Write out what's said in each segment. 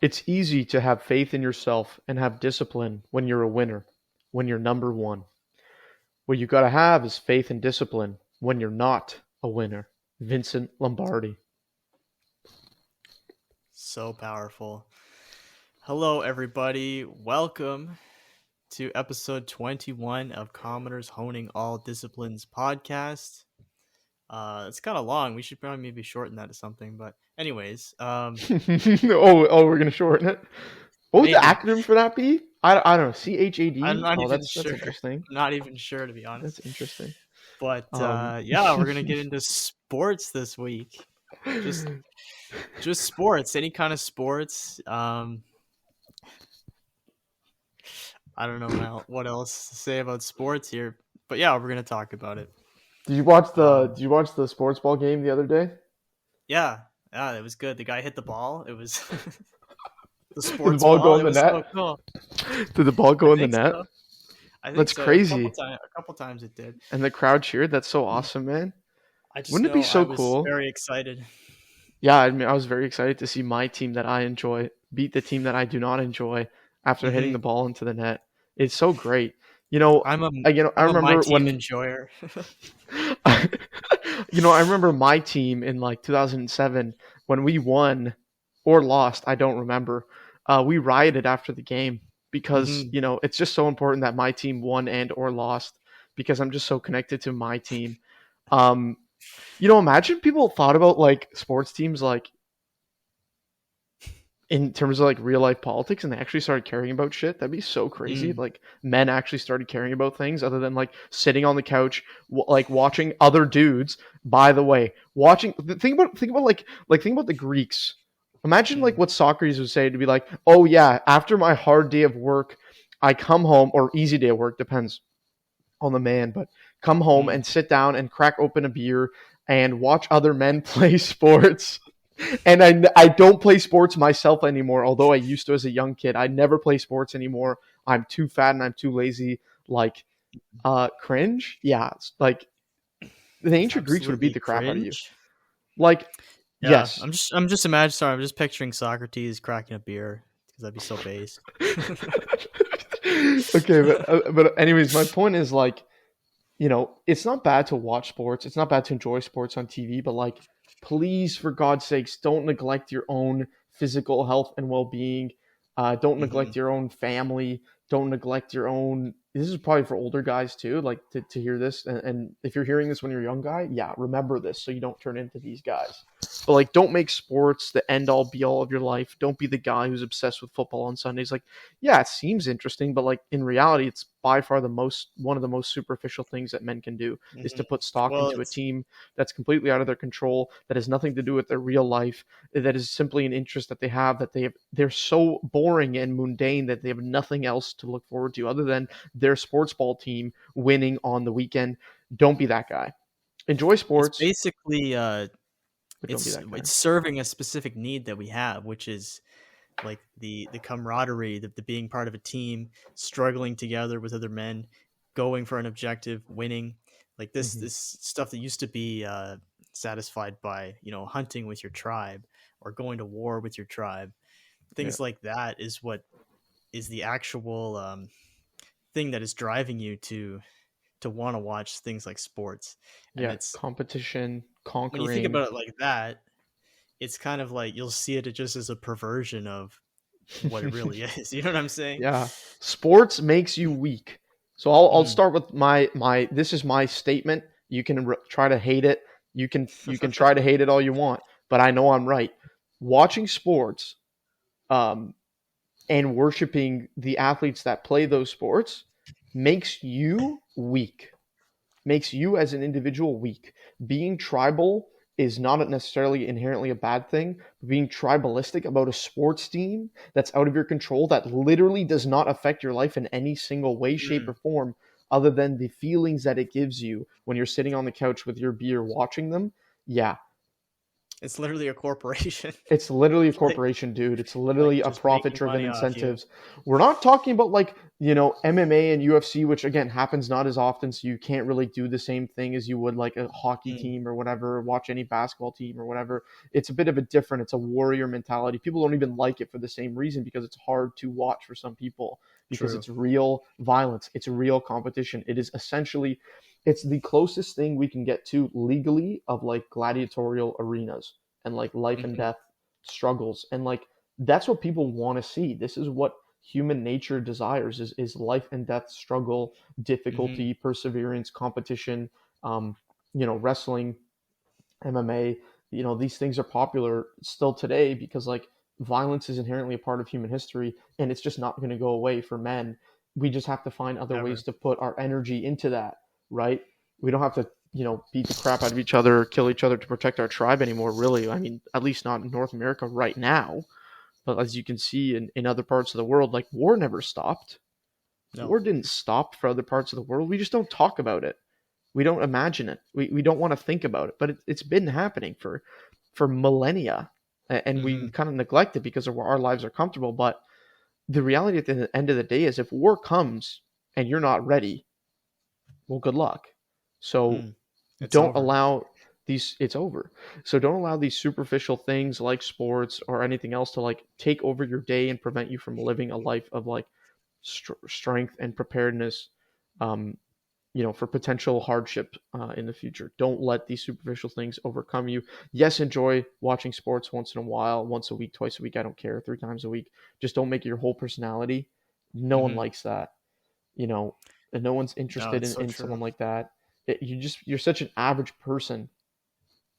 It's easy to have faith in yourself and have discipline when you're a winner, when you're number one. What you gotta have is faith and discipline when you're not a winner. Vincent Lombardi. So powerful. Hello, everybody. Welcome to episode 21 of Commoners Honing All Disciplines podcast. It's kind of long. We should probably maybe shorten that to something. But anyways, We're gonna shorten it. What would the maybe. acronym for that be? I don't know. CHAD. I'm not even That's sure. interesting. I'm not even sure, to be That's honest. interesting. But yeah, we're going to get into sports this week. Just sports, any kind of sports. I don't know what else to say about sports here, but yeah, we're going to talk about it. Did you watch the sports ball game the other day? Yeah, it was good. The guy hit the ball. It was the Did the sports ball ball. go in It the was net? so cool. Did the ball go I in the think net? so. I think That's so. crazy. A couple times it did. And the crowd cheered. That's so awesome, man. I just Wouldn't it know be so I was cool? very excited. Yeah, I mean, I was very excited to see my team that I enjoy beat the team that I do not enjoy after hitting the ball into the net. It's so great. You know, I'm a I remember my team when enjoyer. I remember my team in like 2007 when we won or lost. I don't remember. We rioted after the game because it's just so important that my team won and or lost because I'm just so connected to my team. Imagine people thought about like sports teams like in terms of like real life politics and they actually started caring about shit. That'd be so crazy. Like men actually started caring about things other than like sitting on the couch like watching other dudes. By the way, think about the Greeks. Imagine like what Socrates would say to be like, oh yeah, after my hard day of work I come home, or easy day of work, depends on the man, but come home and sit down and crack open a beer and watch other men play sports. And I don't play sports myself anymore, although I used to as a young kid. I never play sports anymore. I'm too fat and I'm too lazy. Like, cringe? Yeah. Like, the ancient Greeks would have beat the crap out of you. Like, Yeah, yes. I'm just picturing Socrates cracking a beer because that'd be so base. Okay, but anyways, my point is like, it's not bad to watch sports. It's not bad to enjoy sports on TV, but like, please, for God's sakes, don't neglect your own physical health and well-being. Don't neglect your own family. Don't neglect your own. This is probably for older guys too, like to hear this. And if you're hearing this when you're a young guy, yeah, remember this so you don't turn into these guys. But like, don't make sports the end all be all of your life. Don't be the guy who's obsessed with football on Sundays. Like, yeah, it seems interesting, but like in reality, it's by far one of the most superficial things that men can do is to put stock into a team that's completely out of their control, that has nothing to do with their real life, that is simply an interest that they have, they're so boring and mundane that they have nothing else to look forward to other than their sports ball team winning on the weekend. Don't be that guy. Enjoy sports. It's basically, it's serving a specific need that we have, which is like the camaraderie, the being part of a team, struggling together with other men, going for an objective, winning. Like this stuff that used to be satisfied by hunting with your tribe or going to war with your tribe. Things like that is what is the actual thing that is driving you to want to watch things like sports. And it's competition, conquering. When you think about it like that, it's kind of like you'll see it just as a perversion of what it really is. You know what I'm saying? Yeah. Sports makes you weak. So I'll start with my this is my statement. You can try to hate it. You can try to hate it all you want, but I know I'm right. Watching sports and worshiping the athletes that play those sports makes you weak. Makes you as an individual weak. Being tribal is not necessarily inherently a bad thing. Being tribalistic about a sports team that's out of your control, that literally does not affect your life in any single way, shape, or form, other than the feelings that it gives you when you're sitting on the couch with your beer watching them. Yeah. It's literally a corporation. It's literally a like corporation, dude. It's like literally a just profit making driven money off you. incentives. We're not talking about like, MMA and UFC, which again happens not as often. So you can't really do the same thing as you would like a hockey Mm, team or whatever, watch any basketball team or whatever. It's a bit of a different, it's a warrior mentality. People don't even like it for the same reason because it's hard to watch for some people because true. it's real violence. It's real competition. It is essentially, it's the closest thing we can get to legally of like gladiatorial arenas and like life and Hmm. death struggles, and like that's what people want to see. This is what human nature desires, is life and death struggle, Hmm. difficulty, perseverance, competition. um Wrestling, MMA, these things are popular still today because like violence is inherently a part of human history, and it's just not going to go away for men. We just have to find other ways Ever. to put our energy into that, right? We don't have to, beat the crap out of each other or kill each other to protect our tribe anymore, really. I mean, at least not in North America right now. But as you can see in other parts of the world, like war never stopped. No. War didn't stop for other parts of the world. We just don't talk about it. We don't imagine it. We don't want to think about it. But it's been happening for millennia, and we Hmm. kind of neglect it because of where our lives are comfortable. But the reality at the end of the day is, if war comes and you're not ready, well, good luck. So Mm. It's don't over. allow these, it's over. So don't allow these superficial things like sports or anything else to like take over your day and prevent you from living a life of like strength and preparedness, um, for potential hardship in the future. Don't let these superficial things overcome you. Yes, enjoy watching sports once in a while, once a week, twice a week. I don't care, 3 times a week. Just don't make it your whole personality. No one Hmm. likes that, and no one's No, interested it's in, so someone true. like that. You're such an average person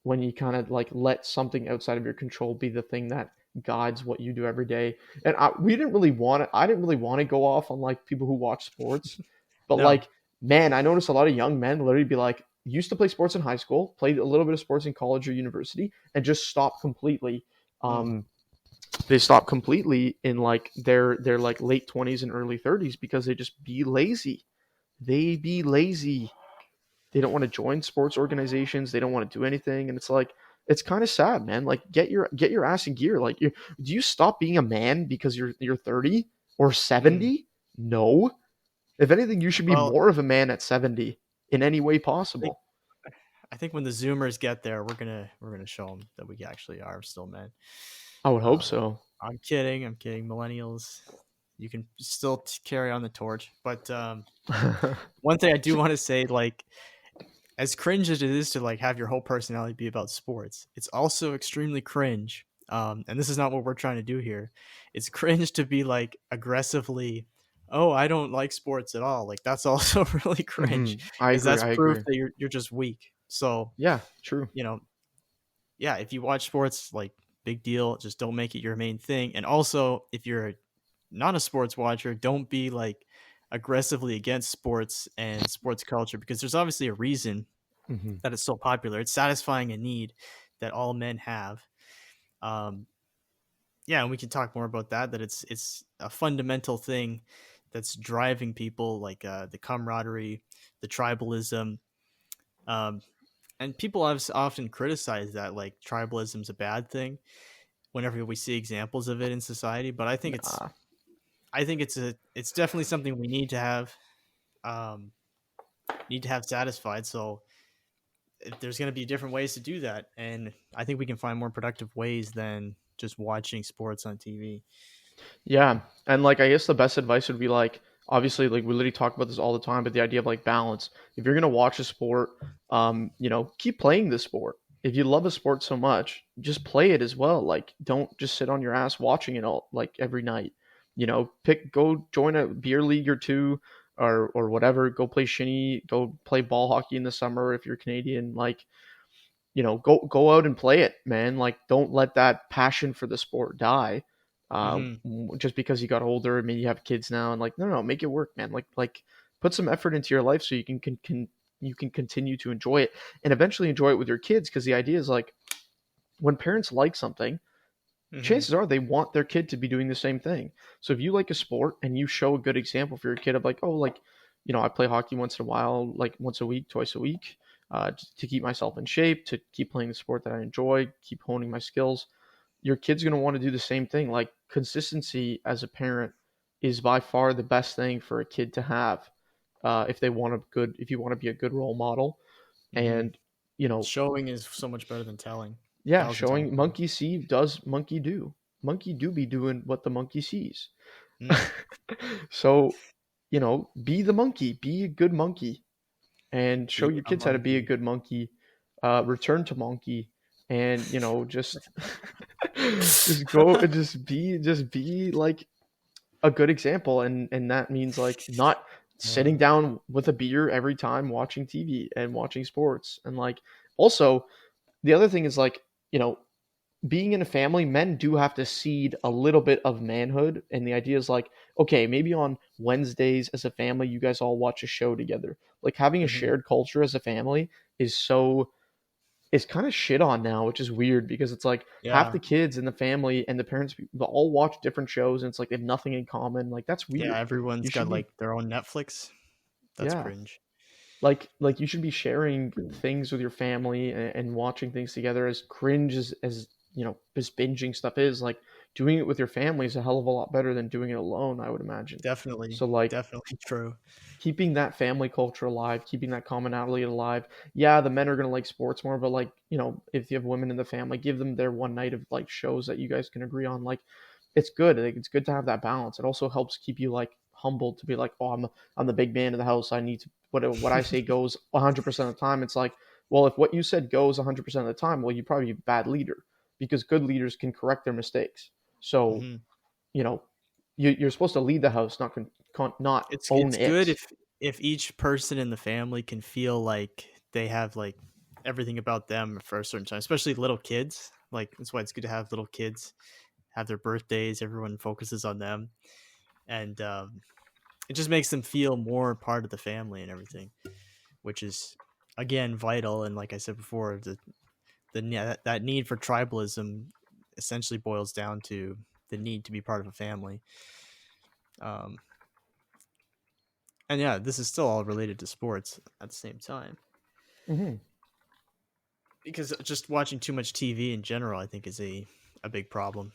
when you kind of like let something outside of your control be the thing that guides what you do every day. And we didn't really want it. I didn't really want to go off on like people who watch sports, but No. like, man, I noticed a lot of young men literally be like, used to play sports in high school, played a little bit of sports in college or university, and just stopped completely. Mm. Um, they stop completely in like their like late 20s and early 30s because they just be lazy. They be lazy. They don't want to join sports organizations. They don't want to do anything, and it's like, it's kind of sad, man. Like, get your ass in gear. Like, do you stop being a man because you're 30 or Mm. 70? No. If anything, you should be Well, more of a man at 70 in any way I think possible. I think when the Zoomers get there, we're gonna show them that we actually are still men. I would hope Uh, so. I'm kidding. I'm kidding. Millennials, you can still carry on the torch. But one thing I do want to say, like, as cringe as it is to like have your whole personality be about sports, it's also extremely cringe. And this is not what we're trying to do here. It's cringe to be like aggressively, oh, I don't like sports at all. Like that's also really cringe I because agree. that's I proof agree. that you're just weak. So Yeah, true. you know, yeah, if you watch sports, like big deal. Just don't make it your main thing. And also, if you're not a sports watcher, don't be like aggressively against sports and sports culture because there's obviously a reason hmm that it's so popular. It's satisfying a need that all men have. Um, yeah, and we can talk more about that. That it's a fundamental thing that's driving people, like the camaraderie, the tribalism, um, and people have often criticized that like tribalism's a bad thing whenever we see examples of it in society. But Nah. I think it's definitely something we um, need to have satisfied. So there's going to be different ways to do that, and I think we can find more productive ways than just watching sports on TV. Yeah, and like I guess the best advice would be like, obviously, like we literally talk about this all the time, but the idea of like balance. If you're gonna watch a sport, keep playing the sport. If you love a sport so much, just play it as well. Like, don't just sit on your ass watching it all like every night. Go join a beer league or two, or whatever. Go play shinny. Go play ball hockey in the summer if you're Canadian. Like, go out and play it, man. Like, don't let that passion for the sport die. Hmm. Just because you got older, I mean, you have kids now, and like, no, make it work, man. Like, put some effort into your life so you can continue to enjoy it and eventually enjoy it with your kids. Because the idea is like, when parents like something, Hmm. chances are they want their kid to be doing the same thing. So if you like a sport and you show a good example for your kid of like, oh, like, I play hockey once in a while, like once a week, twice a week. to keep myself in shape, to keep playing the sport that I enjoy, keep honing my skills. Your kid's going to want to do the same thing. Like consistency as a parent is by far the best thing for a kid to have if you want to be a good role model. Mm-hmm. And you know, Showing is so much better than telling. yeah, 1,000 times showing better. monkey see does monkey do. Monkey do be doing what the monkey sees. Mm. So, be the monkey, be a good monkey, and show Be your a kids how to be a monkey. good monkey. Return to monkey, and just just be like a good example, and that means like not Yeah. sitting down with a beer every time watching TV and watching sports, and like also the other thing is like you know being in a family, men do have to seed a little bit of manhood. And the idea is like, okay, maybe on Wednesdays as a family, you guys all watch a show together. Like having a Mm-hmm. shared culture as a family is kind of shit on now, which is weird because it's like half Yeah. the kids in the family and the parents they all watch different shows and it's like they have nothing in common. Like that's Yeah. weird. You Everyone's got should be like their own Netflix. That's yeah. cringe. Like you should be sharing things with your family and watching things together as cringe as as binging stuff is like doing it with your family is a hell of a lot better than doing it alone, I would imagine. Definitely. So like Definitely true. keeping that family culture alive, keeping that commonality alive. Yeah, the men are going to like sports more, but like if you have women in the family, give them their one night of like shows that you guys can agree on. Like it's good. Like, it's good to have that balance. It also helps keep you like humbled to be like, oh, I'm the big man of the house. I need to what I say goes 100% of the time. It's like, well, if what you said goes 100% of the time, well, you probably be a bad leader because good leaders can correct their mistakes. So Hmm. you know you're supposed to lead the house, not own It's good it. if each person in the family can feel like they have like everything about them for a certain time, especially little kids. Like that's why it's good to have little kids have their birthdays. Everyone focuses on them, and it just makes them feel more part of the family and everything, which is again vital. And like I said before, that need for tribalism essentially boils down to the need to be part of a family. Um, and yeah, this is still all related to sports at the same time Hmm. because just watching too much TV in general, I think, is a big problem.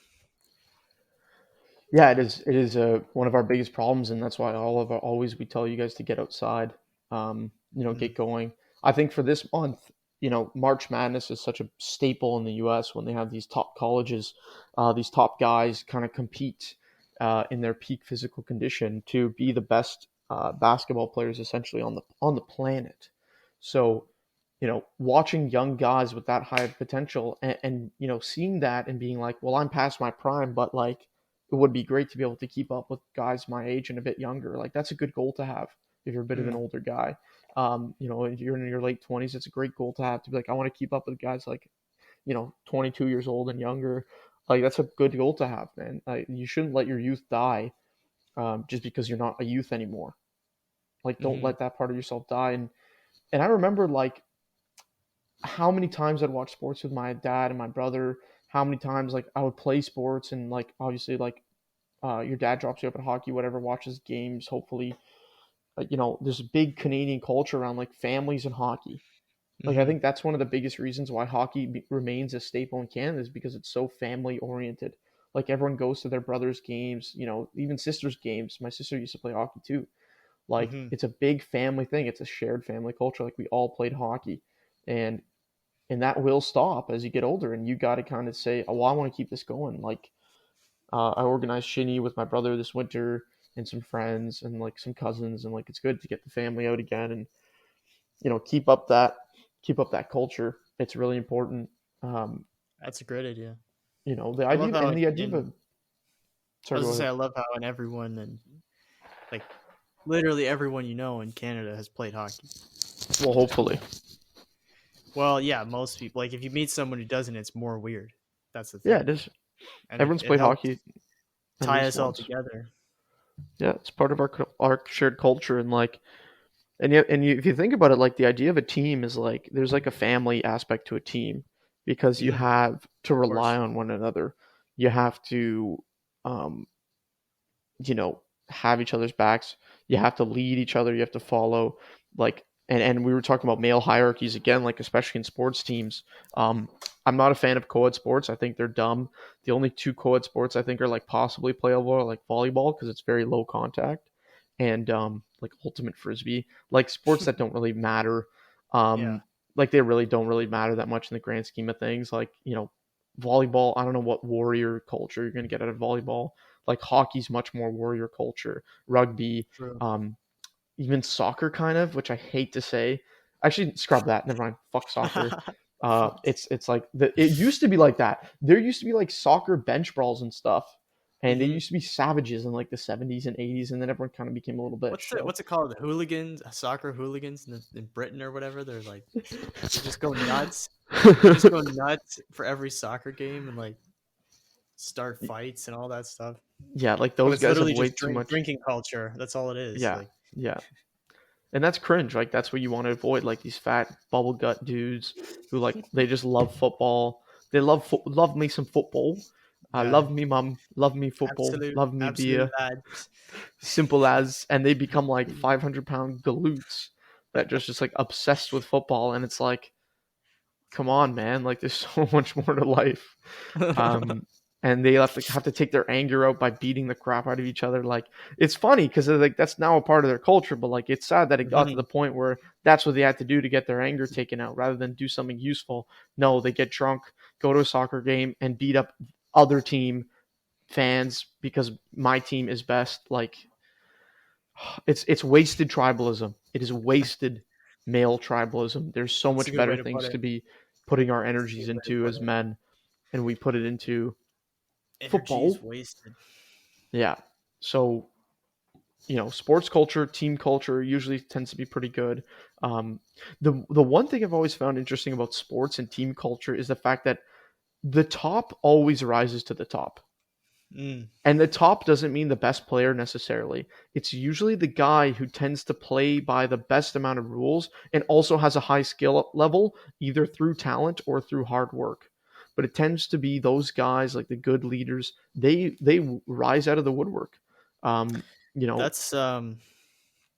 Yeah, it is one of our biggest problems, and that's why always we tell you guys to get outside, Mm-hmm. get going. I think for this month, March Madness is such a staple in the U.S. when they have these top colleges, these top guys kind of compete in their peak physical condition to be the best basketball players essentially on the planet. So, watching young guys with that high potential and seeing that and being like, well, I'm past my prime, but like it would be great to be able to keep up with guys my age and a bit younger. Like that's a good goal to have if you're a bit of an Mm-hmm. older guy. If you're in your late 20s, it's a great goal to have to be like, I want to keep up with guys like, 22 years old and younger. Like that's a good goal to have, man. You shouldn't let your youth die just because you're not a youth anymore. Like don't Mm-hmm. let that part of yourself die. And I remember like how many times I'd watch sports with my dad and my brother. How many times like I would play sports and like obviously like your dad drops you up at hockey, whatever, watches games. Hopefully, there's a big Canadian culture around like families and hockey. Like I Mm-hmm. think that's one of the biggest reasons why remains a staple in Canada is because it's so family oriented. Like everyone goes to their brother's games, even sisters' games. My sister used to play hockey too. Like Mm-hmm. it's a big family thing. It's a shared family culture. Like we all played hockey, and that will stop as you get older, and you got to kind of say, oh, well, I want to keep this going. Like I organized shinny with my brother this winter and some friends and like some cousins, and like it's good to get the family out again and keep up that culture. It's really important. Um, That's a great idea. the I love idea how and the idea of in I sorry, was go gonna say ahead. I love how in everyone and like literally everyone you know in Canada has played hockey. Well, hopefully, Well, yeah, most people. Like if you meet someone who doesn't, it's more weird. That's the yeah, thing, it is. and Everyone's it played helps hockey at tie least us all once. together. Yeah, it's part of our shared culture, and like if you think about it, like the idea of a team is like there's like a family aspect to a team because you Mm, have to of rely course. on one another. You have to, um, you know, have each other's backs. You have to lead each other. You have to follow, like, and we were talking about male hierarchies again, like especially in sports teams. Um, I'm not a fan of co-ed sports. I think they're dumb. The only two co-ed sports I think are like possibly playable are like volleyball because it's very low contact, and like ultimate frisbee, like sports that don't really matter. Yeah, Like they really don't really matter that much in the grand scheme of things. Like volleyball. I don't know what warrior culture you're gonna get out of volleyball. Like hockey's much more warrior culture. Rugby. true. Even soccer kind of, which I hate to say. Actually, scrub that. Never mind. Fuck soccer. It's like it used to be like that. There used to be like soccer bench brawls and stuff, and they Hmm. used to be savages in like the 70s and 80s, and then everyone kind of became a little bit What's it? chill. What's it called? The hooligans, soccer hooligans in Britain or whatever. They're like they just go nuts. They just go nuts for every soccer game and like start fights and all that stuff. Yeah, like But those it's guys have literally way just too much. drinking culture. That's all it is. Yeah, Like, yeah, and that's cringe. Like that's what you want to avoid. Like these fat bubble gut dudes who like they just love football. They love me some football. yeah, Love me mum, love me football, love me absolute beer. lads. Simple as, and they become like 500-pound galoots that just like obsessed with football, and it's like, come on, man, like there's so much more to life. Um, and they have to take their anger out by beating the crap out of each other. Like it's funny because like that's now a part of their culture, but like it's sad that it got to the Mhm. point where that's what they had to do to get their anger taken out rather than do something useful. No, they get drunk, go to a soccer game, and beat up other team fans because my team is best. Like it's wasted tribalism. It is wasted male tribalism. There's so That's a much good way better to put things it. to be putting our That's a energies good way to into put as it. men, and we put it into Energy is football. wasted. Yeah. So sports culture, team culture usually tends to be pretty good. Um, the one thing I've always found interesting about sports and team culture is the fact that the top always rises to the top. Mm. And the top doesn't mean the best player necessarily. It's usually the guy who tends to play by the best amount of rules and also has a high skill level, either through talent or through hard work. But it tends to be those guys, like the good leaders, they rise out of the woodwork. Um, you know, That's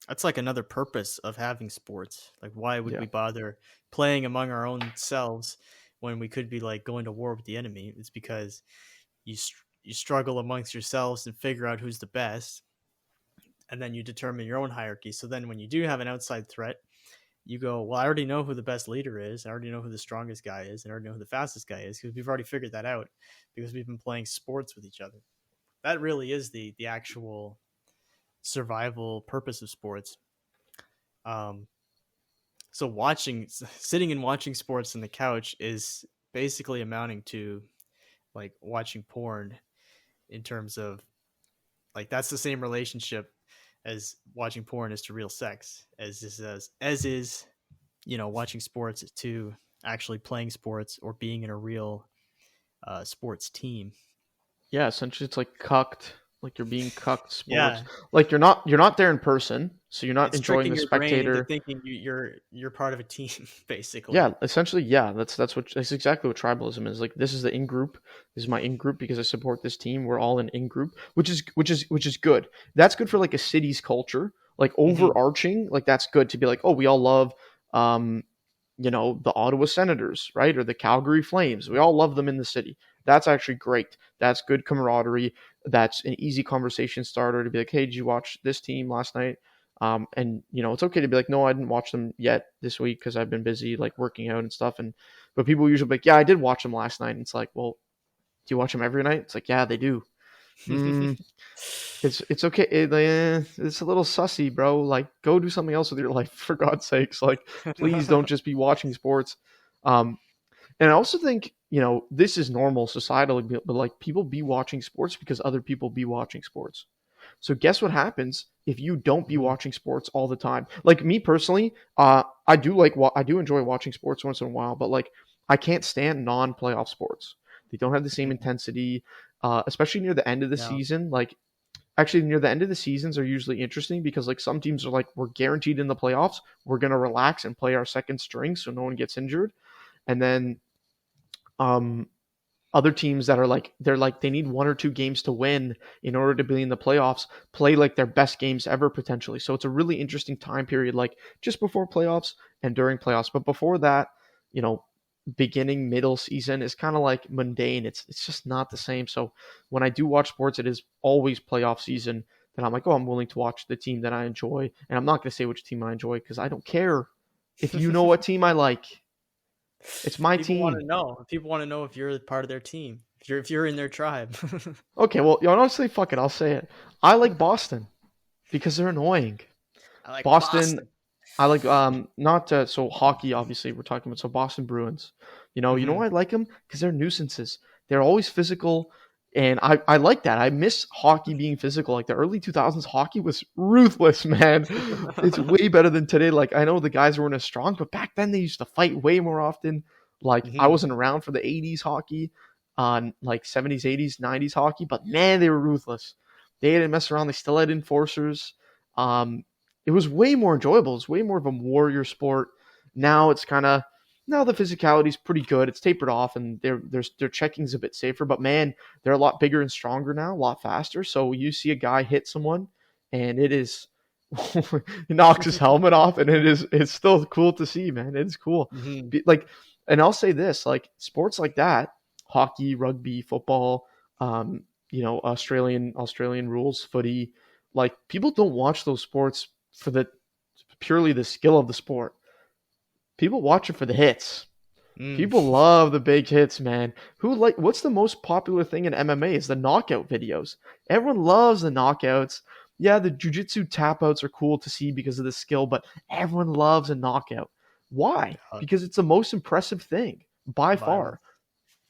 that's like another purpose of having sports. Like, why would yeah, we bother playing among our own selves when we could be like going to war with the enemy? It's because you struggle amongst yourselves and figure out who's the best, and then you determine your own hierarchy. So then, when you do have an outside threat, you go, well, I already know who the best leader is. I already know who the strongest guy is. And I already know who the fastest guy is because we've already figured that out because we've been playing sports with each other. That really is the actual survival purpose of sports. Um, so sitting and watching sports on the couch is basically amounting to like watching porn in terms of like that's the same relationship as watching porn is to real sex as is watching sports to actually playing sports or being in a real sports team. yeah. Essentially, it's like cucked. Like you're being cucked sports. Yeah, Like you're not there in person, so you're not it's enjoying tricking the your brain into spectator. thinking you're part of a team basically. Yeah, essentially, yeah. That's exactly what tribalism is. Like this is the in group. This is my in group because I support this team. We're all an in group, which is good. That's good for like a city's culture. Like Hmm. overarching, like that's good to be like, oh, we all love, um, the Ottawa Senators, right, or the Calgary Flames. We all love them in the city. That's actually great. That's good camaraderie. That's an easy conversation starter to be like, hey, did you watch this team last night? And it's okay to be like, no, I didn't watch them yet this week because I've been busy like working out and stuff. And but people usually be like, yeah, I did watch them last night. And it's like, well, do you watch them every night? It's like, yeah, they do. Mm, it's okay. It's a little sussy, bro. Like, go do something else with your life for God's sakes. Like, please don't just be watching sports. Um, and I also think this is normal societally, but like people be watching sports because other people be watching sports. So guess what happens if you don't be Mhm. watching sports all the time? Like me personally, I do enjoy watching sports once in a while, but like I can't stand non-playoff sports. They don't have the same Mhm. intensity, especially near the end of the No. season. Like actually near the end of the seasons are usually interesting because like some teams are like we're guaranteed in the playoffs. We're gonna relax and play our second string so no one gets injured, and then um other teams that are like they need 1 or 2 games to win in order to be in the playoffs play like their best games ever potentially. So it's a really interesting time period, like just before playoffs and during playoffs. But before that, you know, beginning middle season is kind of like mundane. It's just not the same. So when I do watch sports, it is always playoff season. Then I'm like, oh, I'm willing to watch the team that I enjoy, and I'm not going to say which team I enjoy because I don't care if you know what team I like. It's my People want team. to know. People want to know if you're part of their team. If you're in their tribe. Okay, well, honestly, fuck it. I'll say it. I like Boston because they're annoying. I like Boston. Boston. I like not so hockey. Obviously, we're talking about so Boston Bruins. You know Hmm. why I like them because they're nuisances. They're always physical, and I like that. I miss hockey being physical. Like the early 2000s, hockey was ruthless, man. It's way better than today. Like I know the guys weren't as strong, but back then they used to fight way more often. Like I Hmm. wasn't around for the 80s hockey, like 70s, 80s, 90s hockey, but man, they were ruthless. They didn't mess around. They still had enforcers. Um, it was way more enjoyable. It's way more of a warrior sport. Now it's kind of now the physicality is pretty good. It's tapered off, and their checking's a bit safer. But man, they're a lot bigger and stronger now, a lot faster. So you see a guy hit someone, and it is he knocks his helmet off, and it's still cool to see, man. It's cool. Hmm. Like, and I'll say this: like sports like that, hockey, rugby, football, Australian rules, footy. Like people don't watch those sports for the purely the skill of the sport. People watch it for the hits. Mm. People love the big hits, man. What's the most popular thing in MMA is the knockout videos. Everyone loves the knockouts. Yeah, the jiu-jitsu tap outs are cool to see because of the skill, but everyone loves a knockout. Why? Because it's the most impressive thing by Violence. far.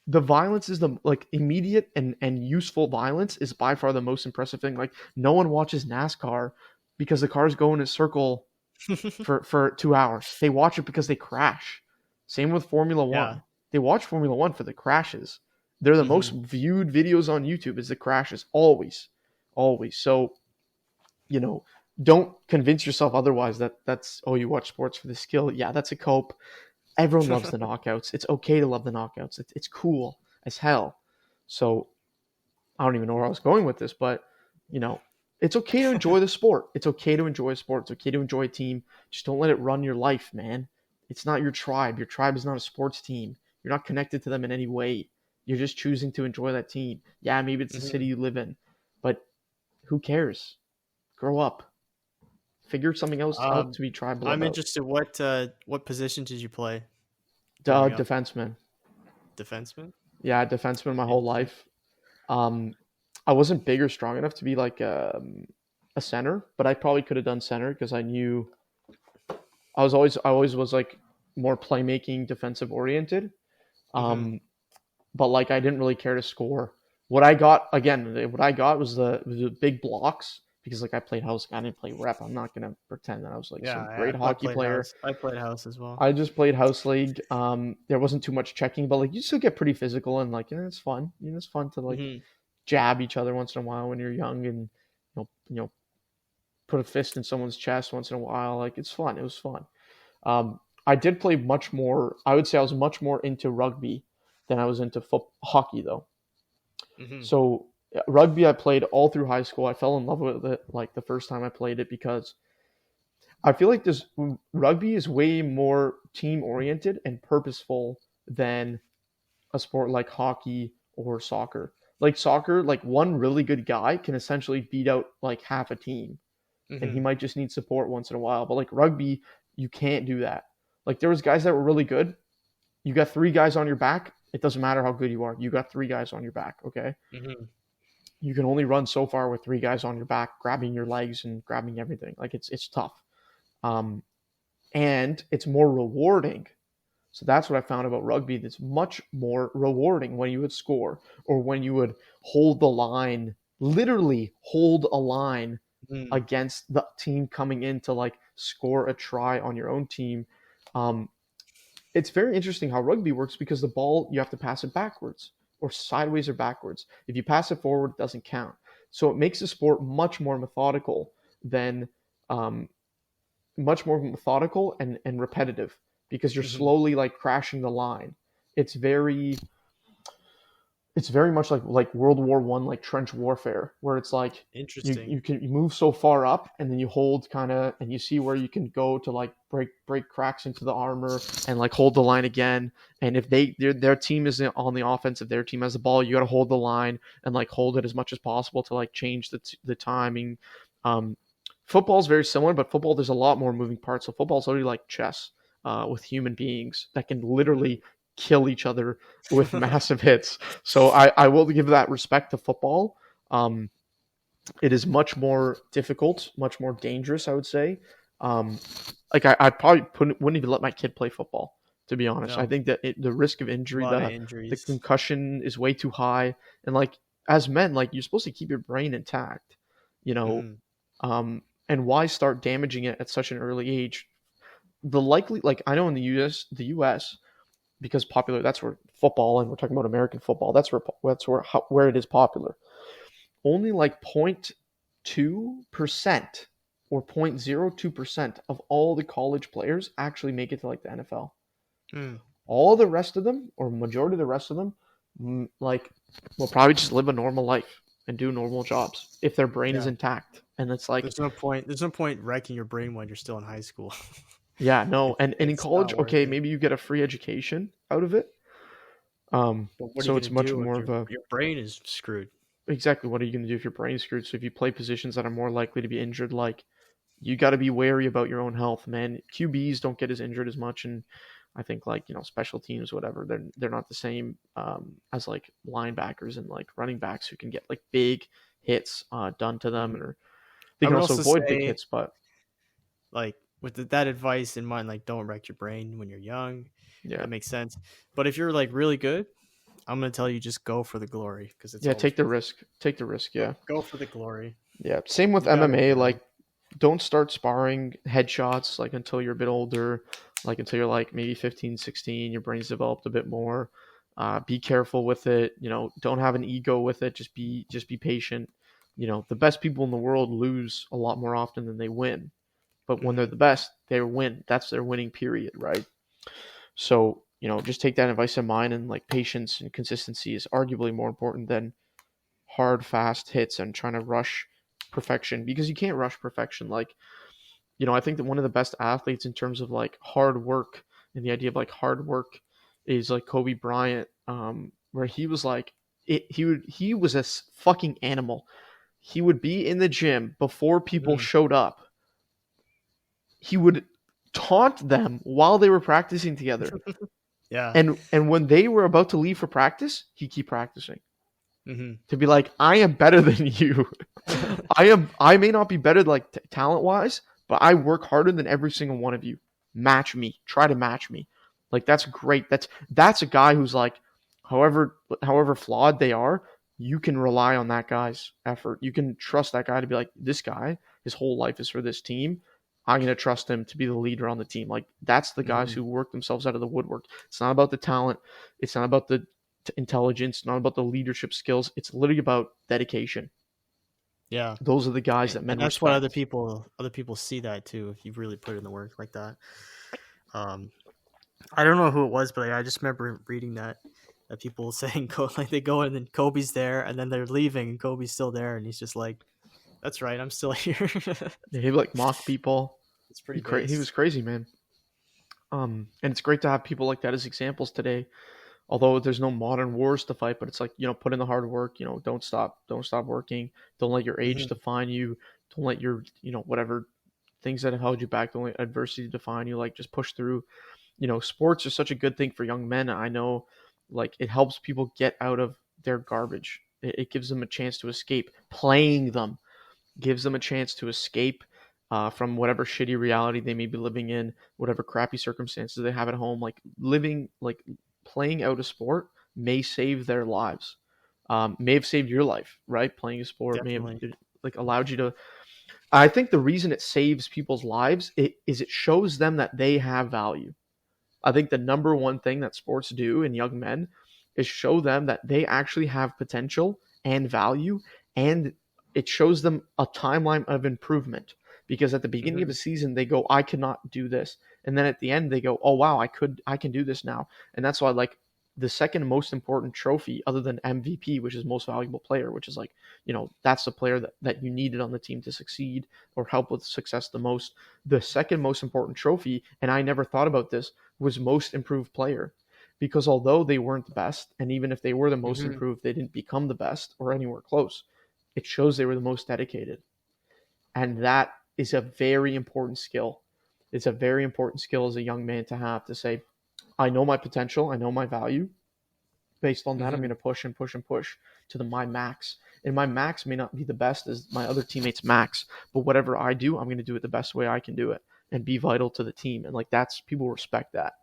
The violence is the like immediate and useful violence is by far the most impressive thing. Like no one watches NASCAR because the cars go in a circle for 2 hours. They watch it because they crash. Same with Formula Yeah. One. They watch Formula One for the crashes. They're the most Hmm. viewed videos on YouTube is the crashes. Always. Always. So, you know, don't convince yourself otherwise that's oh you watch sports for the skill. Yeah, that's a cope. Everyone loves the knockouts. It's okay to love the knockouts. It's cool as hell. So I don't even know where I was going with this, but you know, it's okay to enjoy the sport. It's okay to enjoy sport. It's okay to enjoy a team. Just don't let it run your life, man. It's not your tribe. Your tribe is not a sports team. You're not connected to them in any way. You're just choosing to enjoy that team. Yeah, maybe it's the city Hmm. you live in, but who cares? Grow up. Figure something else out Um, to be tribal I'm about. interested. What position did you play growing up? Defenseman. Defenseman. Yeah, defenseman my whole Interesting. life. Um, I wasn't big or strong enough to be like a center, but I probably could have done center because I knew I always was like more playmaking, defensive oriented. Hmm. Um, but like I didn't really care to score. What I got was the big blocks because like I played house. I didn't play rep. I'm not gonna pretend that I was like Yeah, some great I hockey played player. house. I played house as well. I just played house league. There wasn't too much checking, but like you still get pretty physical and like it's fun. It's fun to like Hmm. jab each other once in a while when you're young and put a fist in someone's chest once in a while. Like it's fun. It was fun. I did play much more. I would say I was much more into rugby than I was into hockey though. Hmm. So rugby I played all through high school. I fell in love with it like the first time I played it because I feel like this rugby is way more team oriented and purposeful than a sport like hockey or soccer. Like soccer, like one really good guy can essentially beat out like half a team and he Hmm. might just need support once in a while. But like rugby, you can't do that. Like there was guys that were really good. You got 3 guys on your back. It doesn't matter how good you are. You got 3 guys on your back. Okay. Hmm. You can only run so far with 3 guys on your back, grabbing your legs and grabbing everything. Like it's tough. Um, and it's more rewarding. So that's what I found about rugby. That's much more rewarding when you would score or when you would hold the line, literally hold a line Hmm. against the team coming in to like score a try on your own team. Um, it's very interesting how rugby works because the ball you have to pass it backwards or sideways or backwards. If you pass it forward, it doesn't count. So it makes the sport than um, much more methodical and repetitive because you're Hmm. slowly like crashing the line. It's very it's very much like World War One, like trench warfare, where it's like Interesting. you move so far up and then you hold kind of and you see where you can go to like break cracks into the armor and like hold the line again. And if their team is on the offense, if their team has the ball, you got to hold the line and like hold it as much as possible to like change the timing. Um, Football is very similar, but football there's a lot more moving parts. So football is literally like chess with human beings that can literally kill each other with massive hits. So I will give that respect to football. Um, it is much more difficult, much more dangerous, I would say. Um, like I probably wouldn't even let my kid play football, to be honest. I No, think that the risk of a injury, lot of the injuries. concussion is way too high, and like as men, like you're supposed to keep your brain intact, you know. Hmm. And why start damaging it at such an early age? The likely, like I know in the U.S. because popular, that's where football, and we're talking about American football. That's where it is popular. Only like 0.2% or 0.02% of all the college players actually make it to like the NFL. Hmm. All the rest of them, or majority of the rest of them, like will probably just live a normal life and do normal jobs if their brain is Yeah. intact. And it's like, There's no point. There's no point wrecking your brain when you're still in high school. yeah, no. And in It's not college, worth okay, it. maybe you get a free education out of it. But what are you So it's gonna much do if more of a your brain is screwed? exactly what are you going to do if your brain's screwed? So if you play positions that are more likely to be injured, like you got to be wary about your own health, man. QBs don't get as injured as much, and I think like special teams, whatever, they're not the same as like linebackers and like running backs who can get like big hits done to them, Mhm. or they I can would also also avoid big say, hits. But like, with that advice in mind, like, don't wreck your brain when you're young. yeah, That makes sense. But if you're like really good, I'm gonna tell you just go for the glory because it's yeah, always take the worth it. risk, take the risk. Yeah, Go for the glory. yeah. Same with You gotta MMA. try. Like, don't start sparring headshots like until you're a bit older, like until you're like maybe 15, 16. Your brain's developed a bit more. Be careful with it. Don't have an ego with it. Just be patient. The best people in the world lose a lot more often than they win. But when they're Hmm. the best, they win. That's their winning period, right? So, just take that advice in mind, and like patience and consistency is arguably more important than hard, fast hits and trying to rush perfection, because you can't rush perfection. Like, I think that one of the best athletes in terms of like hard work and the idea of like hard work is like Kobe Bryant, where he was like, he was a fucking animal. He would be in the gym before people Hmm. showed up. He would taunt them while they were practicing together. Yeah. And when they were about to leave for practice, he'd keep practicing Hmm. to be like, I am better than you. I may not be better like talent wise, but I work harder than every single one of you. Match me. Try to match me. Like that's great. That's a guy who's like, however flawed they are, you can rely on that guy's effort. You can trust that guy to be like, this guy, his whole life is for this team. I'm gonna trust him to be the leader on the team. Like that's the guys Hmm. who work themselves out of the woodwork. It's not about the talent. It's not about the intelligence. Not about the leadership skills. It's literally about dedication. Yeah. Those are the guys that And men that's what respect. other people see that too if you really put in the work like that. Um, I don't know who it was, but I just remember reading that people saying like they go in and Kobe's there, and then they're leaving and Kobe's still there, and he's just like, "That's right, I'm still here." Yeah, he would like mock people. It's pretty He was based. crazy, man. And it's great to have people like that as examples today. Although there's no modern wars to fight, but it's like put in the hard work. Don't stop working. Don't let your age Hmm. define you. Don't let your whatever things that have held you back. Don't let adversity define you. Like just push through. Sports are such a good thing for young men. I know, like it helps people get out of their garbage. It gives them a chance to escape. Playing them gives them a chance to escape from whatever shitty reality they may be living in, whatever crappy circumstances they have at home. Like playing out a sport may save their lives. May have saved your life, right? Playing a sport may have Definitely. like allowed you to. I think the reason it saves people's lives is it shows them that they have value. I think the number one thing that sports do in young men is show them that they actually have potential and value, and it shows them a timeline of improvement. Because at the beginning of Hmm. a season, they go, "I cannot do this," and then at the end, they go, "Oh wow, I can do this now." And that's why, like, the second most important trophy other than MVP, which is most valuable player, which is like, that's the player that you needed on the team to succeed or help with success the most. The second most important trophy, and I never thought about this, was most improved player. Because although they weren't the best, and even if they were the most Mm-hmm. improved, they didn't become the best or anywhere close. It shows they were the most dedicated. And that is a very important skill. It's a very important skill as a young man to have, to say, I know my potential, I know my value. Based on that, I'm Mm-hmm. going to push and push and push to my max. And my max may not be the best as my other teammates' max, but whatever I do, I'm going to do it the best way I can do it and be vital to the team. And like that's people respect that.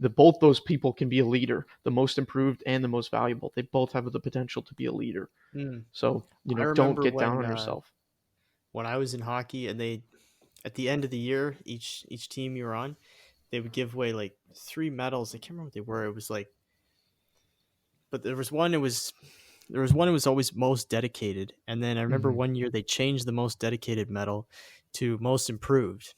Both those people can be a leader, the most improved and the most valuable. They both have the potential to be a leader. Mm. So, I don't remember get down on yourself. when I was in hockey, and they at the end of the year, each team you were on, they would give away like 3 medals. I can't remember what they were. It was like, but there was one. There was one who was always most dedicated, and then I remember Mm-hmm. one year they changed the most dedicated medal to most improved,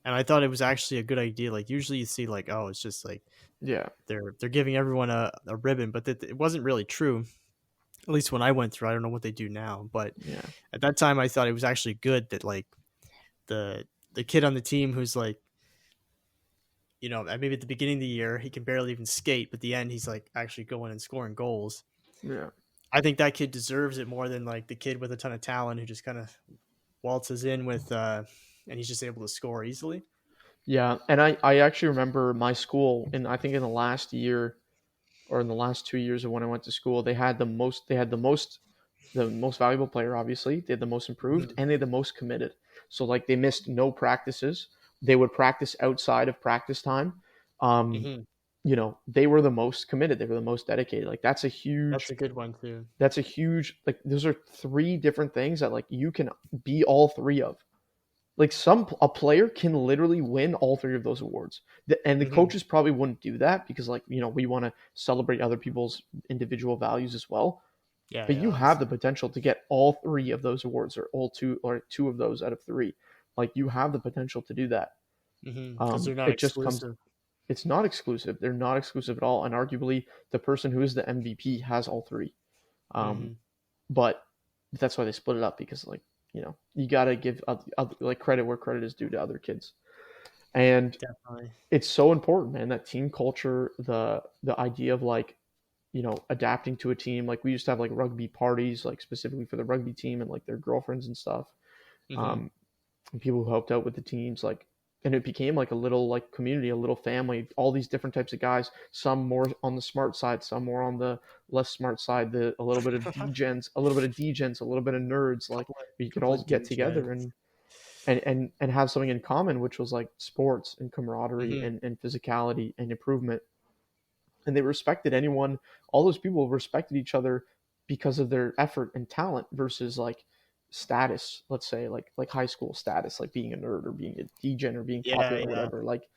and I thought it was actually a good idea. Like usually you see like, oh, it's just like Yeah. they're giving everyone a ribbon, but it wasn't really true. At least when I went through, I don't know what they do now, but Yeah. at that time I thought it was actually good that like the kid on the team who's like, maybe at the beginning of the year he can barely even skate, but at the end he's like actually going and scoring goals. Yeah. I think that kid deserves it more than like the kid with a ton of talent who just kind of waltzes in with and he's just able to score easily. Yeah. And I actually remember my school, and I think in the last year or in the last 2 years of when I went to school, the most valuable player, obviously. They had the most improved Mm-hmm. and they had the most committed. So like they missed no practices. They would practice outside of practice time. Um, Mm-hmm. they were the most committed. They were the most dedicated. Like That's a good one too. like those are three different things that like you can be all three of. Like a player can literally win all three of those awards. And the Mm-hmm. coaches probably wouldn't do that because like, we want to celebrate other people's individual values as well. Yeah, But yeah, you have the obviously. potential to get all three of those awards or two of those out of three. Like you have the potential to do that. Because they're not It just comes exclusive. It's not exclusive. They're not exclusive at all. And arguably the person who is the MVP has all three. Um, Mm-hmm. but that's why they split it up because like, you got to give like credit where credit is due to other kids. And Definitely. it's so important, man, that team culture, the idea of like, adapting to a team. Like we used to have like rugby parties, like specifically for the rugby team and like their girlfriends and stuff. Mm-hmm. Um, and people who helped out with the teams, like, and it became like a little like community, a little family, all these different types of guys, some more on the smart side, some more on the less smart side, a little bit of degens, a little bit of degens, a little bit of nerds, like we could Couple all of get doucheheads. together and have something in common, which was like sports and camaraderie Mm-hmm. and physicality and improvement. And they respected anyone, all those people respected each other because of their effort and talent versus like status, let's say like high school status, like being a nerd or being a degen or being Yeah, popular or yeah, whatever. Like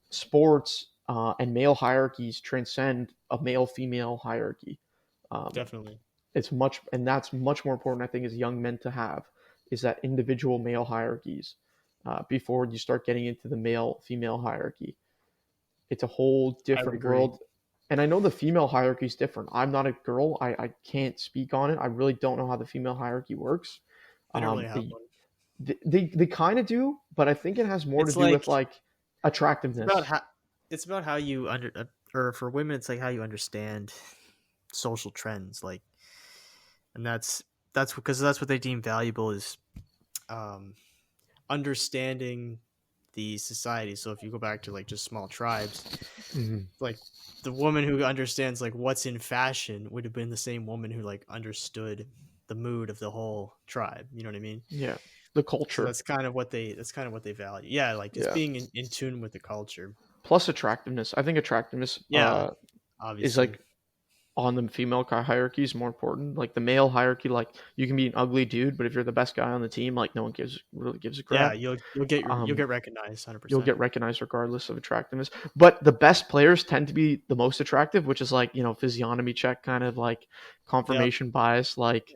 sports and male hierarchies transcend a male female hierarchy. Um, definitely. and that's much more important, I think, as young men to have is that individual male hierarchies before you start getting into the male female hierarchy. It's a whole I would different agree. world. And I know the female hierarchy is different. I'm not a girl. I can't speak on it. I really don't know how the female hierarchy works. I don't really have They one. they kind of do, but I think it has more to It's do with like like it's about attractiveness. how it's about how you or for women it's like how you understand social trends, like, and that's because that's what they deem valuable is um understanding the society. So if you go back to like just small tribes, Mm-hmm. like the woman who understands like what's in fashion would have been the same woman who like understood the mood of the whole tribe, you know what I mean? Yeah, the So culture. that's kind of what they value. Yeah, like just Yeah, being in tune with the culture. plus attractiveness. I think attractiveness Yeah, is obviously. like on the female hierarchy is more important. Like the male hierarchy, like you can be an ugly dude, but if you're the best guy on the team, like no one really gives a Yeah, crap. you'll Um, get recognized you'll 100%. get recognized regardless of attractiveness. But the best players tend to be the most attractive, which is like, physiognomy check kind of like Yep, confirmation bias. Like,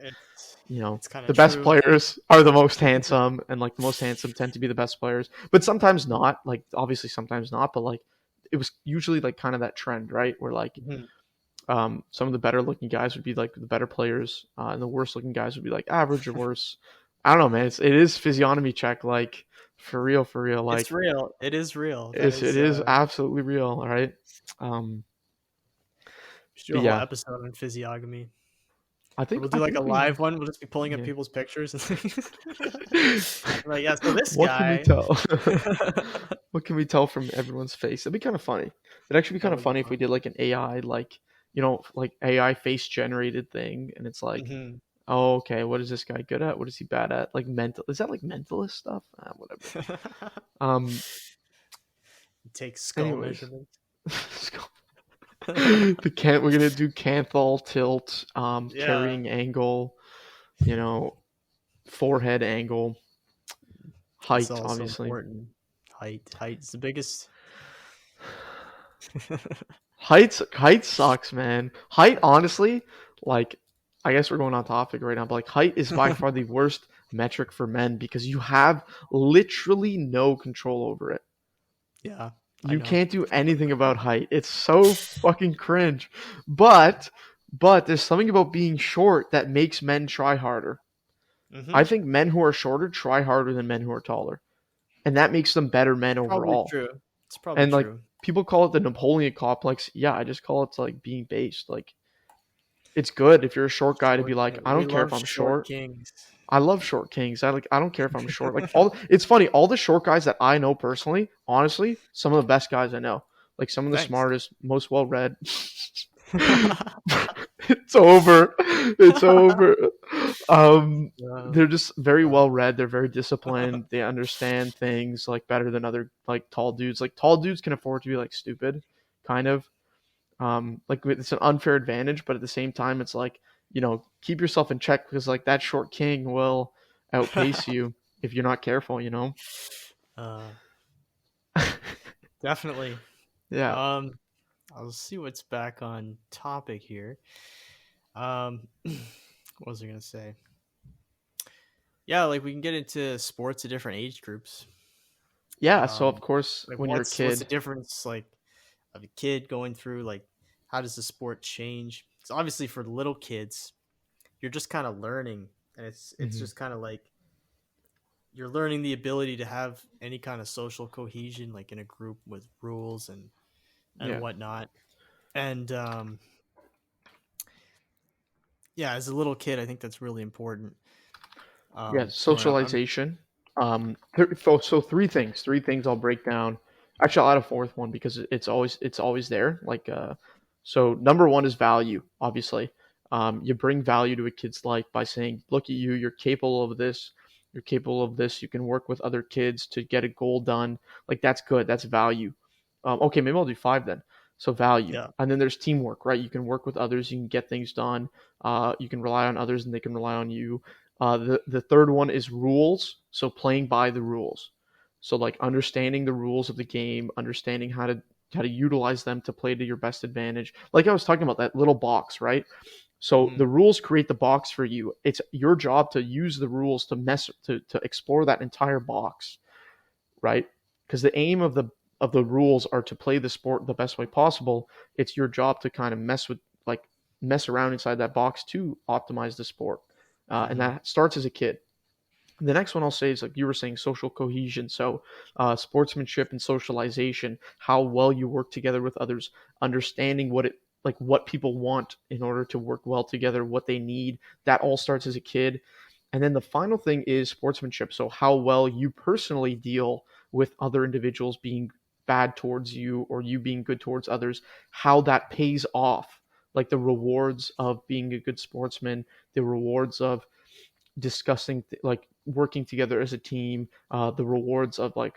it's kind of the best true. players are the most handsome and like the most handsome tend to be the best players. But sometimes not. Like obviously sometimes not, but like it was usually like kind of that trend, right? Where like Mhm. some of the better looking guys would be like the better players, and the worst looking guys would be like average or worse. I don't know, man. It is physiognomy check, like for real, for real. It's Like real. It is real. That it is. is absolutely real, all right? Um, Should do but a whole yeah, episode on physiognomy. I Or think we'll do I like a think we live one. We'll just be pulling up yeah. people's pictures. Like, yeah, so this What can we guy. tell? What can we tell from everyone's face? That'd be kind of funny. It'd actually be That kind of would be funny if we fun. did like an AI, like like AI face generated thing, and it's like, Hmm. oh, okay, what is this guy good at? What is he bad at? Like mental? Is that like mentalist stuff? Whatever. Um. Take skull Anyways, measurements. we're gonna do Canthal tilt, Yeah, carrying angle, you know, forehead angle, it's height, also obviously. important. Height's the biggest. Height sucks, man. Height, honestly, like I guess we're going on topic right now, but like height is by far the worst metric for men because you have literally no control over it. Yeah, I You know. can't do anything about height. It's so fucking cringe. But there's something about being short that makes men try harder. I Hmm. think men who are shorter try harder than men who are taller, and that makes them better men Probably overall. true. It's probably And like true. people call it the Napoleon complex. Yeah, I just call it like being based. Like it's good if you're a short guy to be Short like, king. I We don't care if love I'm short short. kings. I love short kings. I don't care if I'm short. Like all it's funny, all the short guys that I know personally, honestly, some of the best guys I know. Like some of the Thanks. smartest, most well read. It's over. It's over. Uh, They're just very uh, well read. They're very disciplined. They understand things like better than other like tall dudes. Like tall dudes can afford to be like stupid, kind of. Like it's an unfair advantage, but at the same time, it's like keep yourself in check because like that short king will outpace you if you're not careful. uh, definitely. Yeah, Um, I'll see what's back on topic here. What was I gonna say? Yeah, like we can get into sports at different age groups. yeah. So of Um, course, like when you're a what's the kid, difference like of a kid going through like how does the sport change? So obviously for little kids, you're just kind of learning, and it's Mhm. just kind of like you're learning the ability to have any kind of social cohesion, like in a group with rules and Yeah. whatnot. And yeah, as a little kid, I think that's really important. Yeah, So I'm socialization. So three things I'll break down. Actually, I'll add a fourth one because it's always there. Like, so number one is value. Obviously, you bring value to a kid's life by saying, "Look at you. You're capable of this. You're capable of this. You can work with other kids to get a goal done. Like that's good. That's value." Okay, maybe I'll do five then. So value, yeah. and then there's teamwork, right? You can work with others. You can get things done. You can rely on others, and they can rely on you. The third one is rules. So playing by the rules. So like understanding the rules of the game, understanding how to utilize them to play to your best advantage. Like I was talking about that little box, right? So Mhm. the rules create the box for you. It's your job to use the rules to explore that entire box, right? Because the aim of the rules are to play the sport the best way possible. It's your job to kind of mess around inside that box to optimize the sport, and Mhm. that starts as a kid. The next one I'll say is like you were saying, social cohesion. So, sportsmanship and socialization, how well you work together with others, understanding what people want in order to work well together, what they need. That all starts as a kid. And then the final thing is sportsmanship. So, how well you personally deal with other individuals being bad towards you or you being good towards others, how that pays off. Like the rewards of being a good sportsman, the rewards of discussing like working together as a team, the rewards of like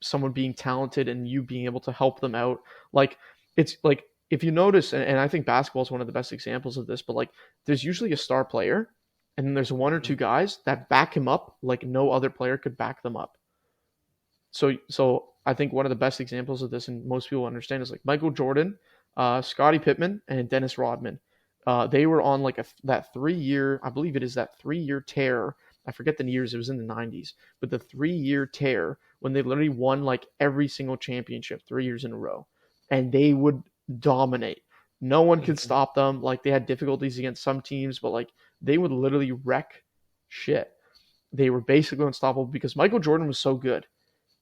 someone being talented and you being able to help them out. Like it's like if you notice, and I think basketball is one of the best examples of this, but like there's usually a star player and then there's one or two Mhm. guys that back him up like no other player could back them up. So I think one of the best examples of this, and most people understand, is like Michael Jordan, Scottie Pippen, and Dennis Rodman. They were on like that 3 year, I believe it is that 3 year tear. I forget the years; it was in the '90s, but the 3 year tear when they literally won like every single championship 3 years in a row. and they would dominate. No one could Mhm. stop them. Like they had difficulties against some teams, but like they would literally wreck shit. They were basically unstoppable because Michael Jordan was so good,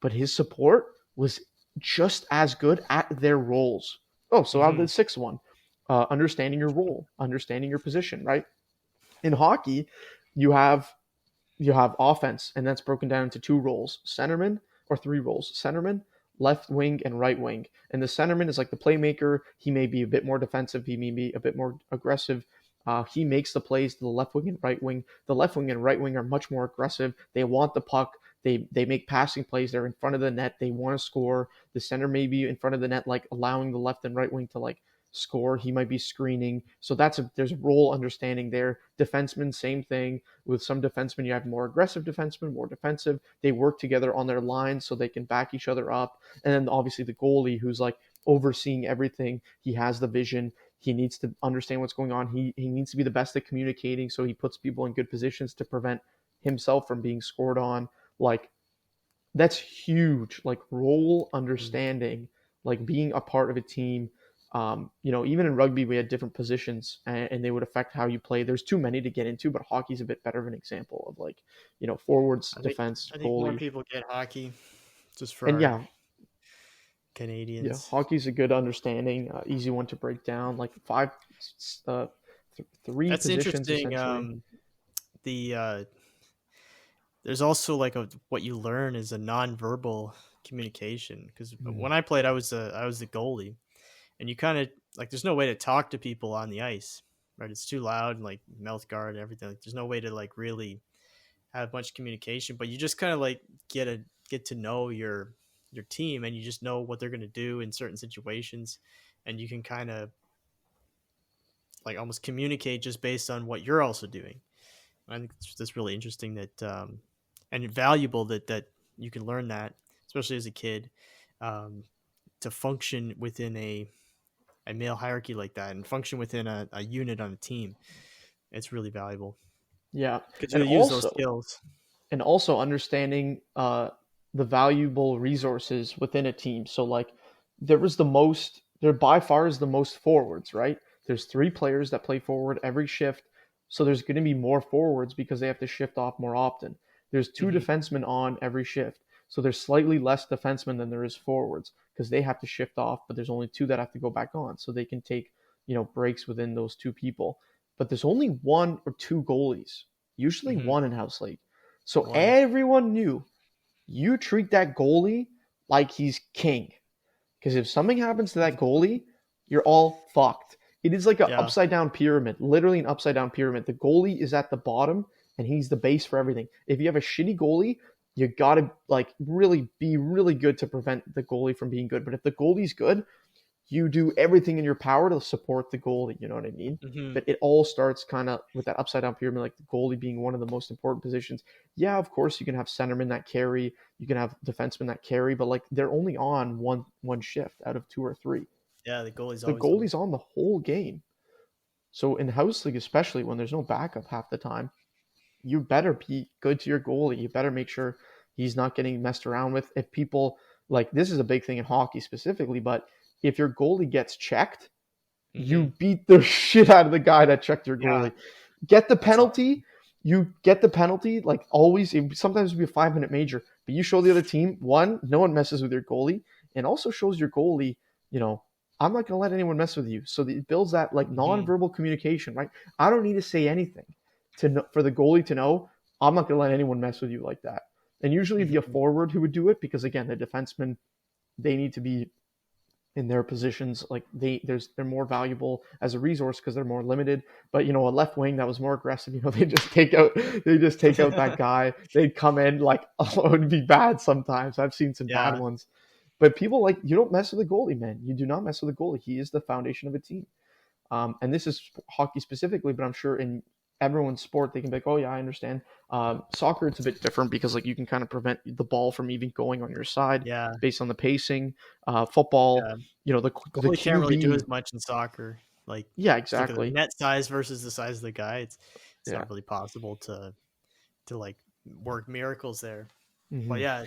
but his support was just as good at their roles. Oh, so out of the Mhm. sixth one, understanding your role, understanding your position, right? In hockey, you have offense, and that's broken down into two roles: centerman, or three roles: centerman, left wing, and right wing. And the centerman is like the playmaker. He may be a bit more defensive. He may be a bit more aggressive. He makes the plays to the left wing and right wing. The left wing and right wing are much more aggressive. They want the puck. They make passing plays. They're in front of the net. They want to score. The center may be in front of the net, like allowing the left and right wing to like score. He might be screening. So there's role understanding there. Defenseman, same thing. With some defensemen, you have more aggressive defensemen, more defensive. They work together on their lines so they can back each other up. And then obviously the goalie, who's like overseeing everything. He has the vision. He needs to understand what's going on. He needs to be the best at communicating, so he puts people in good positions to prevent himself from being scored on. Like that's huge. Like role Mhm. understanding, like being a part of a team. Even in rugby, we had different positions, and they would affect how you play. There's too many to get into, but hockey's a bit better of an example of like, forwards, I think defense, I think more goalie, people get hockey just for and our yeah, yeah, Canadians. hockey's a good understanding, easy one to break down. Like uh, three That's positions interesting. essentially. The There's also like what you learn is a nonverbal communication because Mhm. when I played, I was the goalie, and you kind of like there's no way to talk to people on the ice, right? It's too loud, and like mouth guard and everything. Like, there's no way to like really have much communication, but you just kind of like get to know your team, and you just know what they're gonna do in certain situations, and you can kind of like almost communicate just based on what you're also doing. I think that's really interesting that and valuable that you can learn that, especially as a kid, um, to function within a male hierarchy like that and function within a unit on a team. It's really valuable Yeah, because and you'll use those also skills. understanding the valuable resources within a team. So like there by far is the most forwards, right? There's three players that play forward every shift. So there's going to be more forwards because they have to shift off more often. There's two Hmm. defensemen on every shift. So there's slightly less defensemen than there is forwards because they have to shift off, but there's only two that have to go back on. So they can take, breaks within those two people. But there's only one or two goalies, usually Hmm. one in house league. So One. everyone knew you treat that goalie like he's king. Because if something happens to that goalie, you're all fucked. It is like an Yeah. upside down pyramid, literally an upside down pyramid. The goalie is at the bottom and he's the base for everything. If you have a shitty goalie, you gotta like really be really good to prevent the goalie from being good. But if the goalie's good, you do everything in your power to support the goalie. You know what I mean? Hmm. But it all starts kind of with that upside down pyramid, like the goalie being one of the most important positions. Yeah, of course you can have centermen that carry, you can have defensemen that carry, but like they're only on one shift out of two or three. Yeah, the goalie's The always on. goalie's on the whole game. So in house league, especially when there's no backup half the time, you better be good to your goalie. You better make sure he's not getting messed around with. If people like this is a big thing in hockey specifically, but if your goalie gets checked, Hmm. you beat the shit out of the guy that checked your Yeah, goalie. Get the that's penalty. You get the penalty. Like always, sometimes it'll be a 5 minute major, but you show the other team one, no one messes with your goalie, and also shows your goalie, you know, I'm not gonna let anyone mess with you. So it builds that like awesome. nonverbal communication, right? I don't need to say anything for the goalie to know I'm not gonna let anyone mess with you like that. And usually it'd be a Hmm. forward who would do it because again, the defenseman they need to be in their positions. Like they're more valuable as a resource because they're more limited. But a left wing that was more aggressive, they just take out that guy. They'd come in like oh, it would be bad sometimes. I've seen some bad Yeah, ones. But people like you don't mess with the goalie, man. You do not mess with the goalie. He is the foundation of a team. And this is hockey specifically, but I'm sure in everyone's sport they can be like, oh yeah, I understand. Soccer it's a bit different because like you can kind of prevent the ball from even going on your side yeah, based on the pacing. Football, yeah. the Goalie can't really do QB. as much in soccer. Like, Yeah, just look at the exactly. net size versus the size of the guy. It's Yeah. not really possible to like work miracles there. But Hmm. yeah,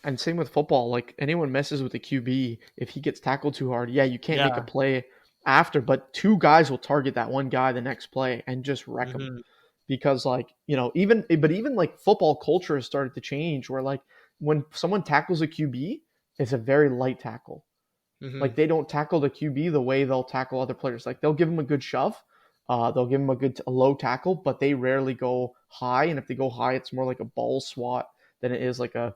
And same with football. Like anyone messes with the QB, if he gets tackled too hard, yeah, you can't make a Yeah. play after, but two guys will target that one guy the next play and just wreck him. Mm-hmm. Because like, even like football culture has started to change where like when someone tackles a QB, it's a very light tackle. Mm-hmm. Like they don't tackle the QB the way they'll tackle other players. Like they'll give him a good shove, they'll give him a low tackle, but they rarely go high. And if they go high, it's more like a ball swat than it is like a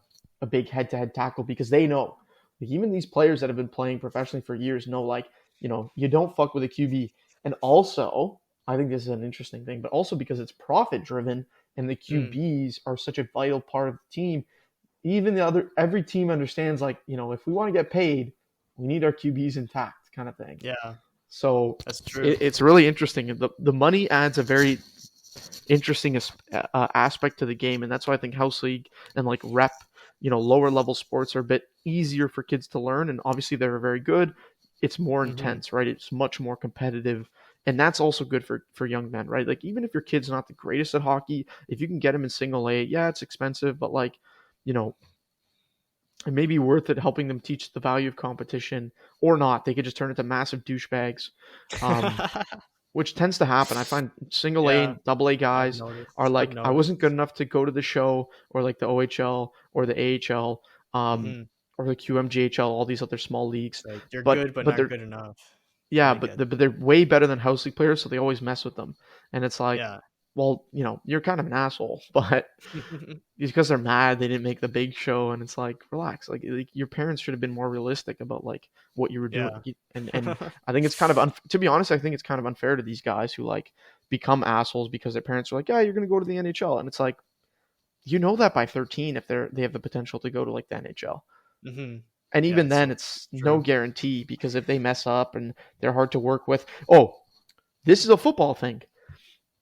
big head-to-head tackle because they know, like even these players that have been playing professionally for years know, like you don't fuck with a QB. And also, I think this is an interesting thing, but also because it's profit driven and the Mm. QBs are such a vital part of the team, even every team understands like if we want to get paid, we need our QBs intact, kind of thing. Yeah, So that's true. it's really interesting. The money adds a very interesting aspect to the game, and that's why I think house league and like rep, lower level sports are a bit easier for kids to learn, and obviously they're very good. It's more Mm-hmm. intense, right? It's much more competitive, and that's also good for young men, right? Like even if your kid's not the greatest at hockey, if you can get him in single A, yeah, it's expensive, but like you know it may be worth it helping them teach the value of competition or not. They could just turn into massive douchebags, um, which tends to happen. I find single A Yeah, and double A I've guys noticed. are I've like, I noticed. wasn't good enough to go to the show or like the OHL or the AHL, Mm-hmm. or the QMJHL, all these other small leagues. Like you're But good, but but not they're good enough. yeah, I but, get. but they're way better than house league players, so they always mess with them. And it's like, Yeah. well, you're kind of an asshole, but because they're mad they didn't make the big show, and it's like relax, like your parents should have been more realistic about like what you were doing. Yeah. And I think it's kind of to be honest, I think it's kind of unfair to these guys who like become assholes because their parents are like, yeah, you're gonna go to the NHL, and it's like that by 13 if they have the potential to go to like the NHL. Mm-hmm. And Yeah, even it's then it's no true. guarantee because if they mess up and they're hard to work with. Oh, this is a football thing.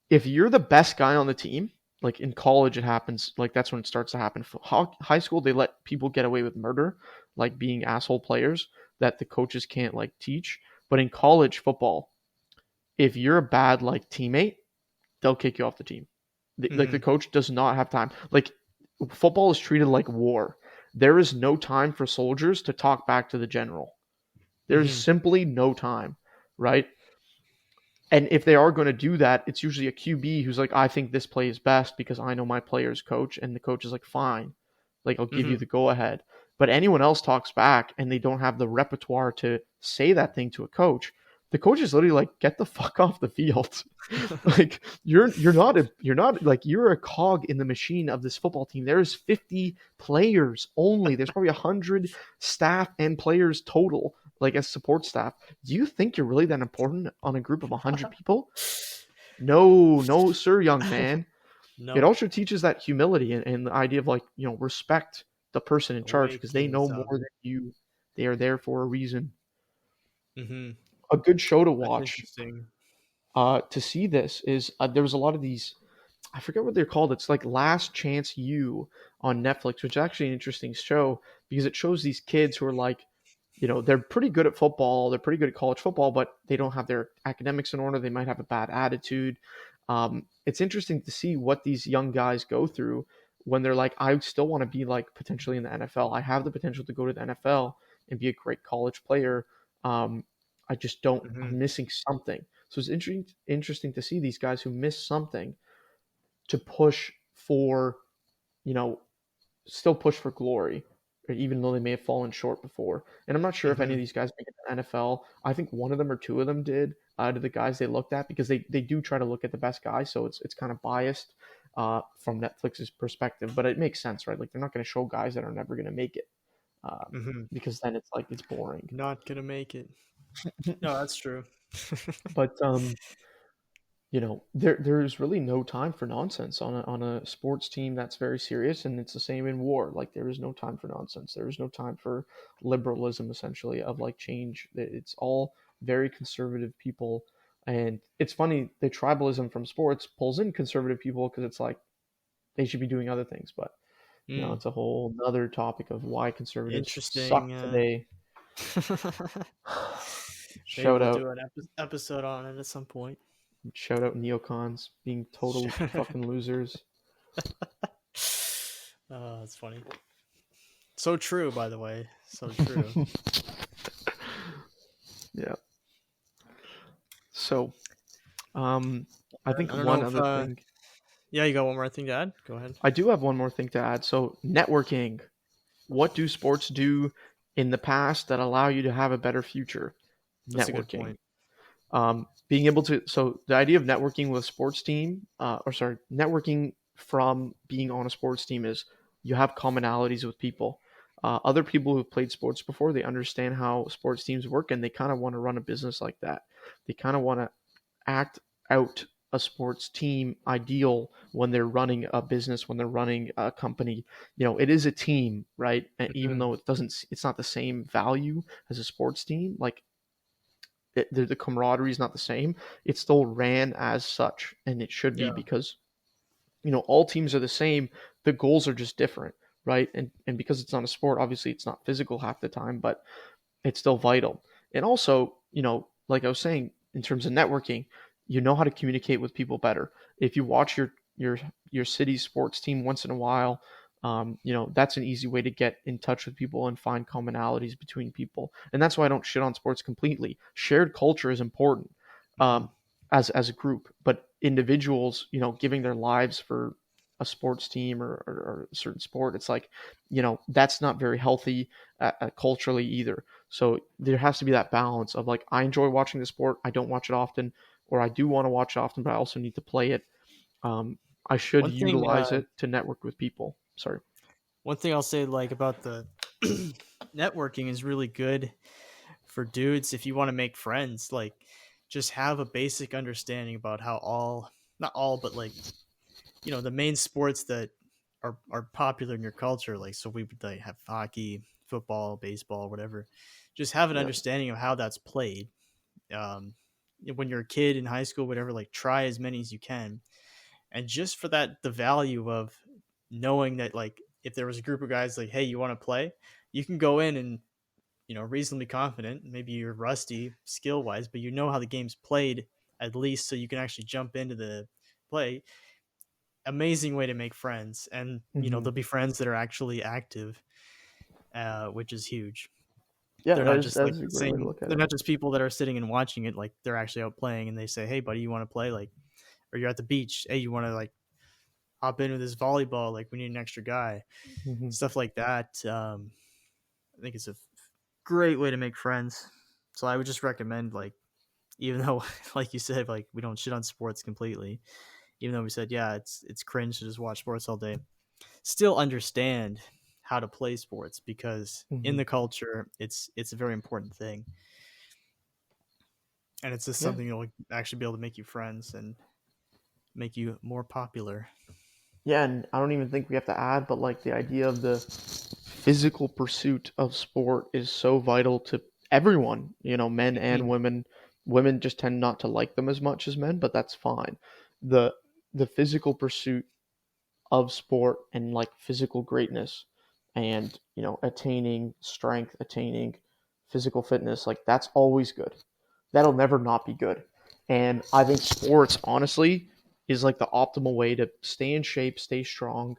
If you're the best guy on the team, like in college, it happens. Like that's when it starts to happen. High school, they let people get away with murder, like being asshole players that the coaches can't like teach. But in college football, if you're a bad like teammate, they'll kick you off the team. Like Mm-hmm. the coach does not have time. Like football is treated like war. There is no time for soldiers to talk back to the general. There's Mm-hmm. simply no time, right? And if they are going to do that, it's usually a QB who's like, I think this play is best because I know my player's coach. And the coach is like, fine, like I'll give you Mm-hmm. the go ahead. But anyone else talks back and they don't have the repertoire to say that thing to a coach. The coach is literally like, get the fuck off the field. Like you're not like you're a cog in the machine of this football team. There's 50 players only. There's probably 100 staff and players total, like as support staff. Do you think you're really that important on a group of 100 people? No, no, sir, young man. It Nope. also teaches that humility and the idea of like, respect the person in charge Away because they know kings more of. than you. They are there for a reason. Mm-hmm. A good show to That's watch interesting. to see this is there was a lot of these. I forget what they're called. It's like Last Chance You on Netflix, which is actually an interesting show because it shows these kids who are like, they're pretty good at football, they're pretty good at college football, but they don't have their academics in order. They might have a bad attitude. It's interesting to see what these young guys go through when they're like, I still want to be like potentially in the NFL. I have the potential to go to the NFL and be a great college player. I just don't. Mm-hmm. I'm missing something. So it's interesting to see these guys who miss something to push for, you know, still push for glory, even though they may have fallen short before. And I'm not sure if any Mm-hmm. of these guys make it to the NFL. I think one of them or two of them did out of the guys they looked at because they do try to look at the best guys, so it's kind of biased from Netflix's perspective, but it makes sense, right? Like they're not going to show guys that are never going to make it Mm-hmm. because then it's like it's boring. Not gonna make it. No, that's true. But there's really no time for nonsense on a sports team that's very serious, and it's the same in war. Like there is no time for nonsense. There is no time for liberalism, essentially, of like change. It's all very conservative people, and it's funny the tribalism from sports pulls in conservative people because it's like they should be doing other things, but Mm. it's a whole other topic of why conservatives Interesting. suck today. Maybe Shout we'll out, do an episode on it at some point. shout out neocons being total fucking losers. Oh, that's funny. So true, by the way. So true. Yeah. So, I think I don't one know if other thing yeah, you got one more thing to add? Go ahead. I do have one more thing to add. So, networking. What do sports do in the past that allow you to have a better future? That's a good Networking. point. Being able to, so the idea of networking with a sports team, networking from being on a sports team is you have commonalities with people. Other people who've played sports before, they understand how sports teams work and they kind of want to run a business like that. They kind of want to act out a sports team ideal when they're running a business, when they're running a company. It is a team, right? And even Mhm. though it's not the same value as a sports team, like the camaraderie is not the same. It's still ran as such, and it should be Yeah. because all teams are the same. The goals are just different, right? And because it's not a sport, obviously it's not physical half the time, but it's still vital. And also, like I was saying, in terms of networking, you know how to communicate with people better. If you watch your city's sports team once in a while, that's an easy way to get in touch with people and find commonalities between people. And that's why I don't shit on sports completely. Shared culture is important, Mhm. um, as a group, but individuals, giving their lives for a sports team or a certain sport, it's like, that's not very healthy culturally either. So there has to be that balance of like, I enjoy watching the sport. I don't watch it often, or I do want to watch it often, but I also need to play it. Um, I should One thing utilize it to network with people. Sorry. one thing I'll say like about the networking is really good for dudes if you want to make friends, like just have a basic understanding about how all not all but like the main sports that are popular in your culture, like so we would like have hockey, football, baseball, whatever. Just have an Yeah. understanding of how that's played. um when you're a kid in high school, whatever, like try as many as you can. And just for that, the value of knowing that, like, if there was a group of guys like, hey, you want to play, you can go in and reasonably confident. Maybe you're rusty skill wise, but you know how the game's played at least, so you can actually jump into the play. Amazing way to make friends, and Hmm. there'll be friends that are actually active, which is huge. Yeah, They're that not is just like that's a the great way to same. look at They're it. not just people that are sitting and watching it. Like they're actually out playing, and they say, "Hey, buddy, you want to play?" Like, or you're at the beach. Hey, you want to like hop in with this volleyball? Like, we need an extra guy. Hmm. Stuff like that. I think it's a great way to make friends. So I would just recommend, like, even though, like you said, like we don't shit on sports completely, even though we said, yeah, it's cringe to just watch sports all day, still understand how to play sports, because in Hmm. the culture, it's a very important thing, and it's just Yeah. something that will actually be able to make you friends and make you more popular. Yeah, and I don't even think we have to add, but like the idea of the physical pursuit of sport is so vital to everyone, men and Mhm. women. Women just tend not to like them as much as men, but that's fine. The the physical pursuit of sport and like physical greatness and attaining strength, attaining physical fitness, like that's always good. That'll never not be good. And I think sports honestly is like the optimal way to stay in shape, stay strong,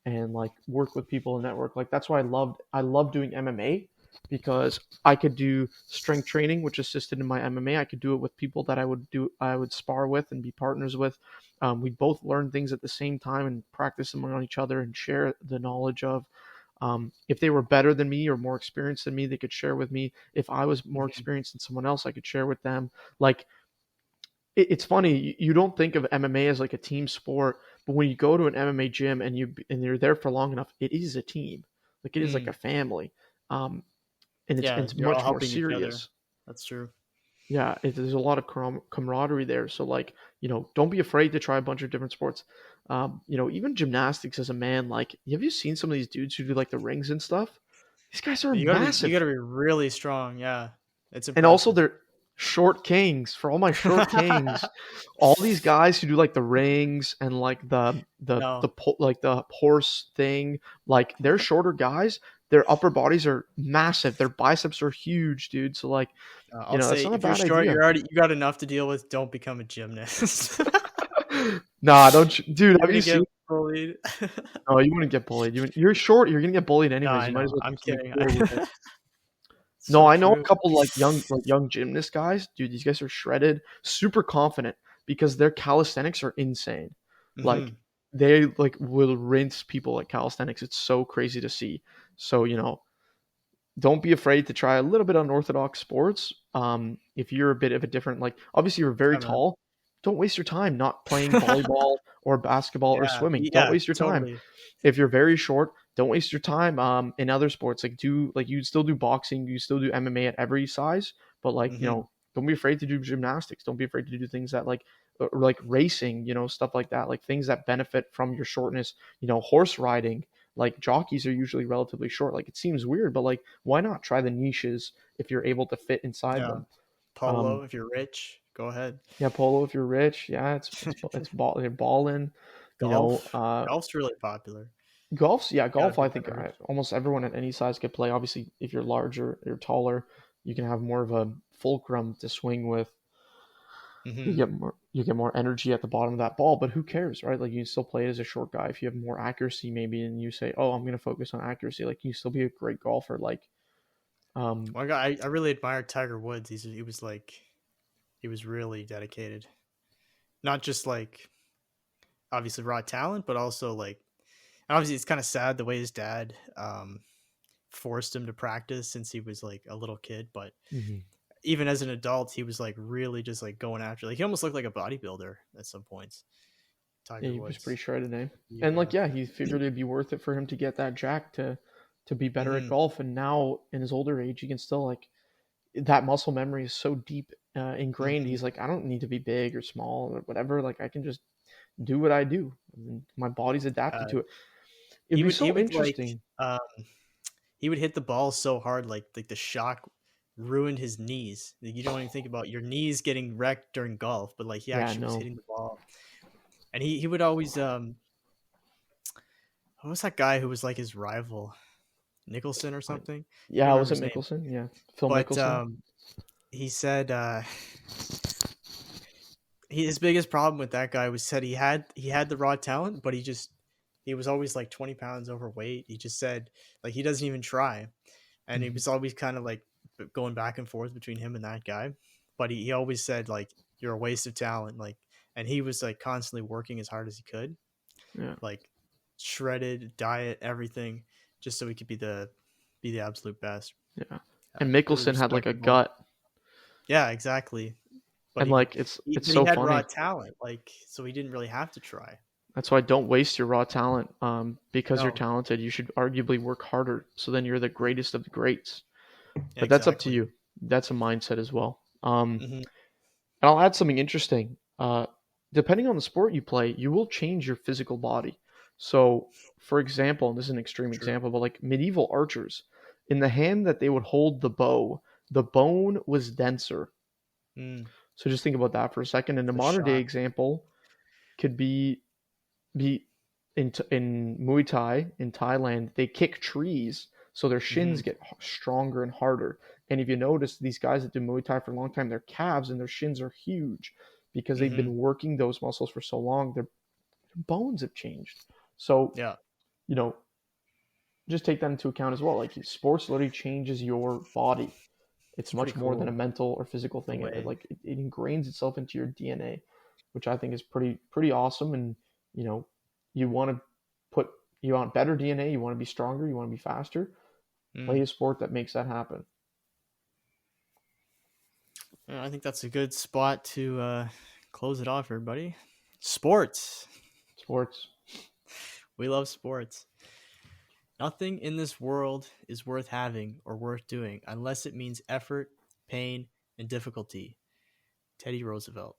and like work with people and network. Like that's why I love doing MMA, because I could do strength training, which assisted in my MMA. I could do it with people that I would spar with and be partners with. We both learn things at the same time and practice them on each other and share the knowledge of. If they were better than me or more experienced than me, they could share with me. If I was more Mhm. experienced than someone else, I could share with them. Like it's funny, you don't think of MMA as like a team sport, but when you go to an MMA gym and you're there for long enough, it is a team. Like it is like a Mm. family, and it's Yeah, it's you're all much more helping each other. serious. That's true. Yeah, there's a lot of camaraderie there. So like, don't be afraid to try a bunch of different sports. Even gymnastics as a man, like, have you seen some of these dudes who do like the rings and stuff? These guys are You massive. gotta be really strong. Yeah, it's And also impressive. they're short kings. For all my short kings, all these guys who do like the rings and like No, like the horse thing, like they're shorter guys. Their upper bodies are massive. Their biceps are huge, dude. So like, I'll that's say not a if you're bad short, idea. you got enough to deal with. Don't become a gymnast. Nah, don't dude, you're have gonna you get seen? bullied. No, you wouldn't get bullied. You're short. You're gonna get bullied No, anyways. I You might as know. well I'm just move kidding. forward with it. No, So I know a true. couple like young gymnast guys. Dude, these guys are shredded, super confident because their calisthenics are insane. Like Hmm. they like will rinse people at calisthenics. It's so crazy to see. So, don't be afraid to try a little bit unorthodox sports. If you're a bit of a different, like obviously you're very Yeah, man. tall, don't waste your time not playing volleyball or basketball or swimming. Don't Yeah, waste your time. totally. If you're very short, don't waste your time in other sports. Like you still do boxing, you still do MMA at every size, but like, Hmm. don't be afraid to do gymnastics. Don't be afraid to do things that or like racing, stuff like that, like things that benefit from your shortness, horse riding. Like jockeys are usually relatively short. Like it seems weird, but like why not try the niches if you're able to fit inside Yeah. them? Um, Polo, if you're rich, go ahead. yeah, polo if you're rich. Yeah, it's ball they're balling. You know, Golf. Golf's really popular. Gotta golf. be I think better. almost everyone at any size could play. Obviously, if you're larger, you're taller, you can have more of a fulcrum to swing with. You Hmm. get more energy at the bottom of that ball, but who cares, right? Like you can still play it as a short guy if you have more accuracy, maybe, and you say, "Oh, I'm going to focus on accuracy." Like you can still be a great golfer. Like, um, One guy I really admired Tiger Woods. He was really dedicated. Not just like obviously raw talent, but also like obviously it's kind of sad the way his dad forced him to practice since he was like a little kid. But mhm. even as an adult, he was like really just like going after. Like he almost looked like a bodybuilder at some points. Yeah, Tiger he was pretty Woods. shredded, eh? He, And like, yeah, he figured it'd be worth it for him to get that jack to be better at mhm. golf. And now in his older age, he can still like that muscle memory is so deep ingrained. Mhm. He's like, I don't need to be big or small or whatever. Like, I can just do what I do. And my body's adapted Uh, to it. It'd be he so would like interesting. he would hit the ball so hard like the shock ruined his knees. Like, you don't even think about your knees getting wrecked during golf, but like he Yeah, actually was no. hitting the ball. And he would always what was that guy who was like his rival? Nicholson or Like, something? Can't yeah, was remember it his name. Mickelson? Yeah, Phil But Mickelson. he said his biggest problem with that guy was said he had the raw talent, but he was always like 20 pounds overweight. He just said like he doesn't even try, and it Mhm. was always kind of like going back and forth between him and that guy. But he always said like you're a waste of talent, like, and he was like constantly working as hard as he could, Yeah, like shredded diet, everything, just so he could be the absolute best. yeah. I And really Mickelson had like a respectable. gut, Yeah, exactly. But and like it's but he so had raw funny. talent, like so he didn't really have to try. That's why don't waste your raw talent. Because you're No, talented, you should arguably work harder. So then you're the greatest of the greats. But that's up to exactly. you. That's a mindset as well. Hmm. And I'll add something interesting. Depending on the sport you play, you will change your physical body. So, for example, and this is an extreme True. example, but like medieval archers, in the hand that they would hold the bow, the bone was denser. Mm, So just think about that for a second. And a the modern day shock. example could be in Muay Thai in Thailand, they kick trees so their shins Hmm. get stronger and harder. And if you notice, these guys that do Muay Thai for a long time, their calves and their shins are huge because they've Hmm. been working those muscles for so long. Their bones have changed. So, Yeah, you know, just take that into account as well. Like sports literally changes your body. It's it's pretty much more than a cool mental or physical the thing. way. It ingrains itself into your DNA, which I think is pretty awesome. And you know, you want to put you want better DNA. You want to be stronger. You want to be faster. Play Mm. a sport that makes that happen. Yeah, I think that's a good spot to close it off, everybody. Sports. Sports. We love sports. Nothing in this world is worth having or worth doing unless it means effort, pain, and difficulty. Teddy Roosevelt.